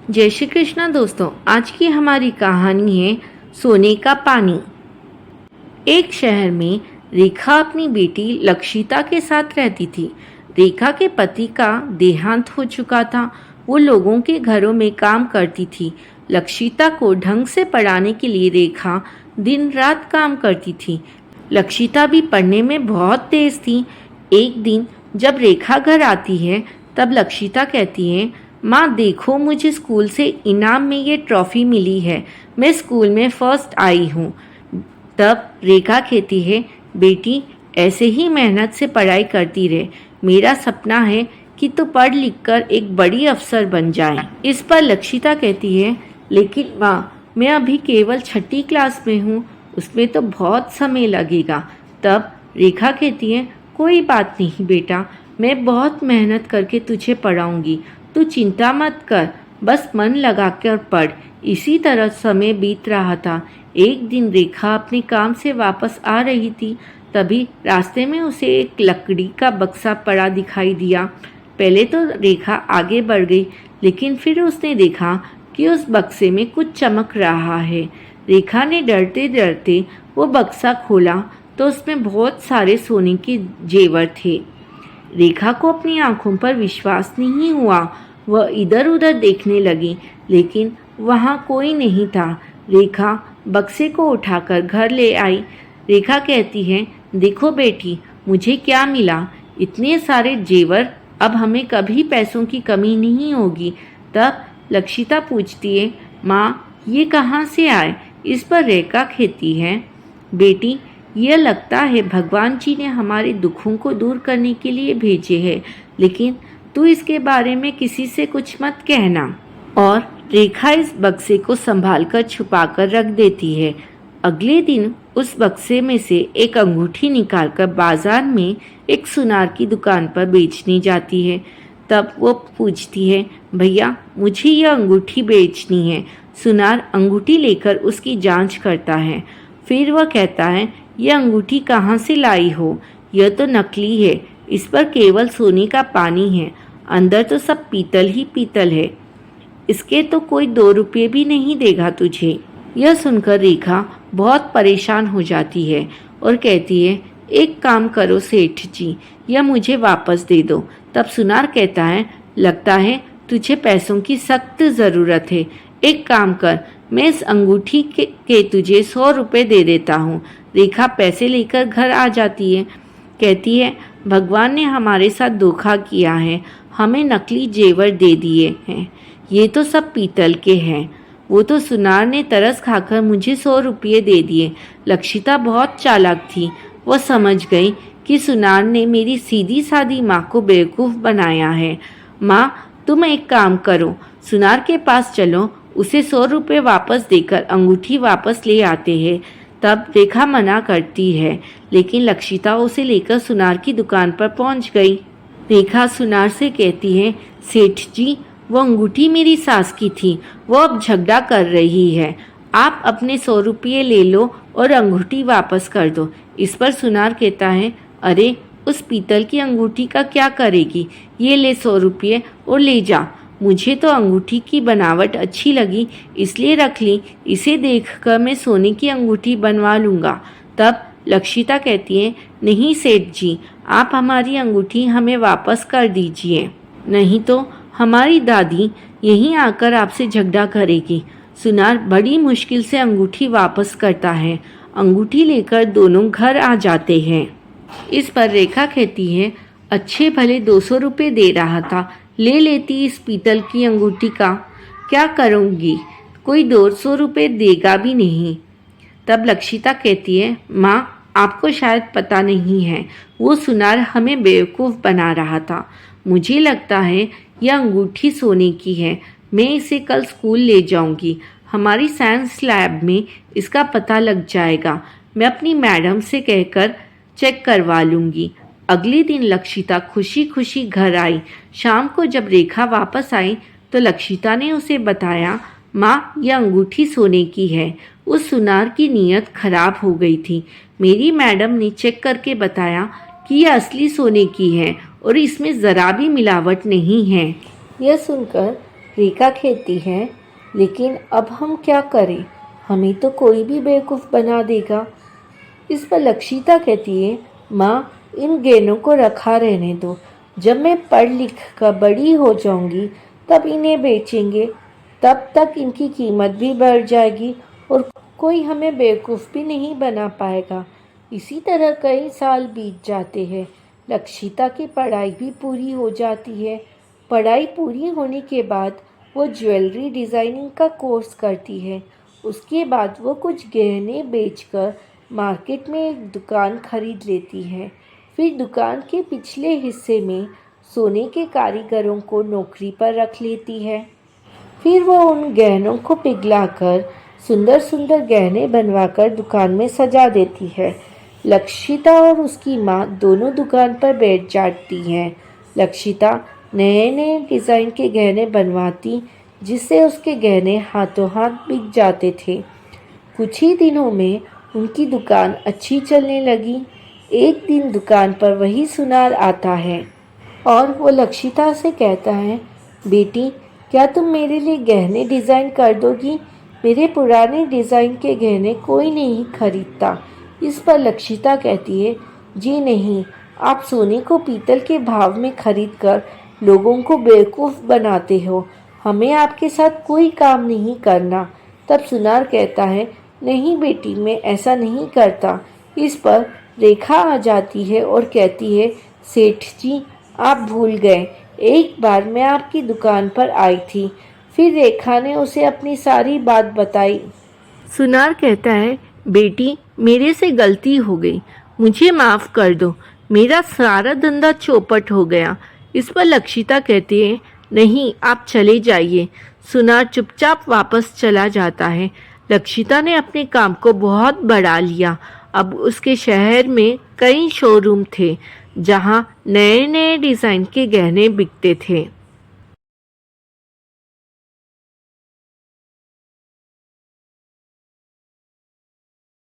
जय श्री कृष्णा दोस्तों। आज की हमारी कहानी है सोने का पानी। एक शहर में रेखा अपनी बेटी लक्षिता के साथ रहती थी। रेखा के पति का देहांत हो चुका था। वो लोगों के घरों में काम करती थी। लक्षिता को ढंग से पढ़ाने के लिए रेखा दिन रात काम करती थी। लक्षिता भी पढ़ने में बहुत तेज थी। एक दिन जब रेखा घर आती है तब लक्षिता कहती है, माँ देखो, मुझे स्कूल से इनाम में ये ट्रॉफी मिली है। मैं स्कूल में फर्स्ट आई हूँ। तब रेखा कहती है, बेटी ऐसे ही मेहनत से पढ़ाई करती रहे। मेरा सपना है कि तू पढ़ लिख कर एक बड़ी अफसर बन जाए। इस पर लक्षिता कहती है, लेकिन माँ मैं अभी केवल 6ठी क्लास में हूँ, उसमें तो बहुत समय लगेगा। तब रेखा कहती है, कोई बात नहीं बेटा, मैं बहुत मेहनत करके तुझे पढ़ाऊंगी। तू चिंता मत कर, बस मन लगाकर पढ़। इसी तरह समय बीत रहा था। एक दिन रेखा अपने काम से वापस आ रही थी। तभी रास्ते में उसे एक लकड़ी का बक्सा पड़ा दिखाई दिया। पहले तो रेखा आगे बढ़ गई, लेकिन फिर उसने देखा कि उस बक्से में कुछ चमक रहा है। रेखा ने डरते डरते वो बक्सा खोला तो उसमें बहुत सारे सोने के जेवर थे। रेखा को अपनी आंखों पर विश्वास नहीं हुआ। वह इधर उधर देखने लगी, लेकिन वहाँ कोई नहीं था। रेखा बक्से को उठाकर घर ले आई। रेखा कहती है, देखो बेटी, मुझे क्या मिला, इतने सारे जेवर। अब हमें कभी पैसों की कमी नहीं होगी। तब लक्षिता पूछती है, माँ ये कहाँ से आए? इस पर रेखा कहती है, बेटी यह लगता है भगवान जी ने हमारे दुखों को दूर करने के लिए भेजे हैं, लेकिन तू इसके बारे में किसी से कुछ मत कहना। और रेखा इस बक्से को संभालकर छुपाकर रख देती है। अगले दिन उस बक्से में से एक अंगूठी निकालकर बाजार में एक सुनार की दुकान पर बेचने जाती है। तब वो पूछती है, भैया मुझे यह अंगूठी बेचनी है। सुनार अंगूठी लेकर उसकी जांच करता है। फिर वह कहता है, यह अंगूठी कहाँ से लाई हो? यह तो नकली है, इस पर केवल सोने का पानी है, अंदर तो सब पीतल ही पीतल है। इसके तो कोई 2 रुपये भी नहीं देगा तुझे। यह सुनकर रेखा बहुत परेशान हो जाती है और कहती है, एक काम करो सेठ जी, यह मुझे वापस दे दो। तब सुनार कहता है, लगता है तुझे पैसों की सख्त ज़रूरत है। एक काम कर, मैं इस अंगूठी के तुझे 100 रुपये दे देता हूँ। रेखा पैसे लेकर घर आ जाती है। कहती है, भगवान ने हमारे साथ धोखा किया है, हमें नकली जेवर दे दिए हैं। ये तो सब पीतल के हैं। वो तो सुनार ने तरस खाकर मुझे 100 रुपये दे दिए। लक्षिता बहुत चालाक थी। वह समझ गई कि सुनार ने मेरी सीधी सादी माँ को बेवकूफ़ बनाया है। माँ तुम एक काम करो, सुनार के पास चलो, उसे 100 रुपये वापस देकर अंगूठी वापस ले आते हैं। तब रेखा मना करती है, लेकिन लक्षिता उसे लेकर सुनार की दुकान पर पहुंच गई। रेखा सुनार से कहती है, सेठ जी वो अंगूठी मेरी सास की थी, वो अब झगड़ा कर रही है। आप अपने 100 रुपये ले लो और अंगूठी वापस कर दो। इस पर सुनार कहता है, अरे उस पीतल की अंगूठी का क्या करेगी? ये ले 100 रुपये और ले जा। मुझे तो अंगूठी की बनावट अच्छी लगी, इसलिए रख ली। इसे देखकर मैं सोने की अंगूठी बनवा लूँगा। तब लक्षिता कहती है, नहीं सेठ जी, आप हमारी अंगूठी हमें वापस कर दीजिए, नहीं तो हमारी दादी यहीं आकर आपसे झगड़ा करेगी। सुनार बड़ी मुश्किल से अंगूठी वापस करता है। अंगूठी लेकर दोनों घर आ जाते हैं। इस पर रेखा कहती है, अच्छे भले 200 रुपये दे रहा था, ले लेती इस पीतल की अंगूठी का। क्या करूँगी, कोई 200 रुपये देगा भी नहीं। तब लक्षिता कहती है, माँ आपको शायद पता नहीं है, वो सुनार हमें बेवकूफ़ बना रहा था। मुझे लगता है यह अंगूठी सोने की है। मैं इसे कल स्कूल ले जाऊंगी। हमारी साइंस लैब में इसका पता लग जाएगा। मैं अपनी मैडम से कहकर चेक करवा लूँगी। अगले दिन लक्षिता खुशी खुशी घर आई। शाम को जब रेखा वापस आई तो लक्षिता ने उसे बताया, माँ यह अंगूठी सोने की है। उस सुनार की नीयत खराब हो गई थी। मेरी मैडम ने चेक करके बताया कि यह असली सोने की है और इसमें ज़रा भी मिलावट नहीं है। यह सुनकर रेखा कहती है, लेकिन अब हम क्या करें, हमें तो कोई भी बेवकूफ़ बना देगा। इस पर लक्षिता कहती है, माँ इन गहनों को रखा रहने दो, जब मैं पढ़ लिख कर बड़ी हो जाऊंगी तब इन्हें बेचेंगे, तब तक इनकी कीमत भी बढ़ जाएगी और कोई हमें बेवकूफ़ भी नहीं बना पाएगा। इसी तरह कई साल बीत जाते हैं। लक्षिता की पढ़ाई भी पूरी हो जाती है। पढ़ाई पूरी होने के बाद वो ज्वेलरी डिज़ाइनिंग का कोर्स करती है। उसके बाद वो कुछ गहने बेचकर मार्केट में एक दुकान खरीद लेती है। फिर दुकान के पिछले हिस्से में सोने के कारीगरों को नौकरी पर रख लेती है। फिर वो उन गहनों को पिघलाकर सुंदर सुंदर गहने बनवाकर दुकान में सजा देती है। लक्षिता और उसकी माँ दोनों दुकान पर बैठ जाती हैं। लक्षिता नए नए डिज़ाइन के गहने बनवाती, जिससे उसके गहने हाथों हाथ बिक जाते थे। कुछ ही दिनों में उनकी दुकान अच्छी चलने लगी। एक दिन दुकान पर वही सुनार आता है और वो लक्षिता से कहता है, बेटी क्या तुम मेरे लिए गहने डिज़ाइन कर दोगी? मेरे पुराने डिज़ाइन के गहने कोई नहीं खरीदता। इस पर लक्षिता कहती है, जी नहीं, आप सोने को पीतल के भाव में खरीद कर लोगों को बेवकूफ़ बनाते हो। हमें आपके साथ कोई काम नहीं करना। तब सुनार कहता है, नहीं बेटी, मैं ऐसा नहीं करता। इस पर रेखा आ जाती है और कहती है, सेठ जी आप भूल गए, एक बार मैं आपकी दुकान पर आई थी। फिर रेखा ने उसे अपनी सारी बात बताई। सुनार कहता है, बेटी मेरे से गलती हो गई, मुझे माफ़ कर दो, मेरा सारा धंधा चौपट हो गया। इस पर लक्षिता कहती है, नहीं आप चले जाइए। सुनार चुपचाप वापस चला जाता है। लक्षिता ने अपने काम को बहुत बढ़ा लिया। अब उसके शहर में कई शोरूम थे जहां नए नए डिज़ाइन के गहने बिकते थे।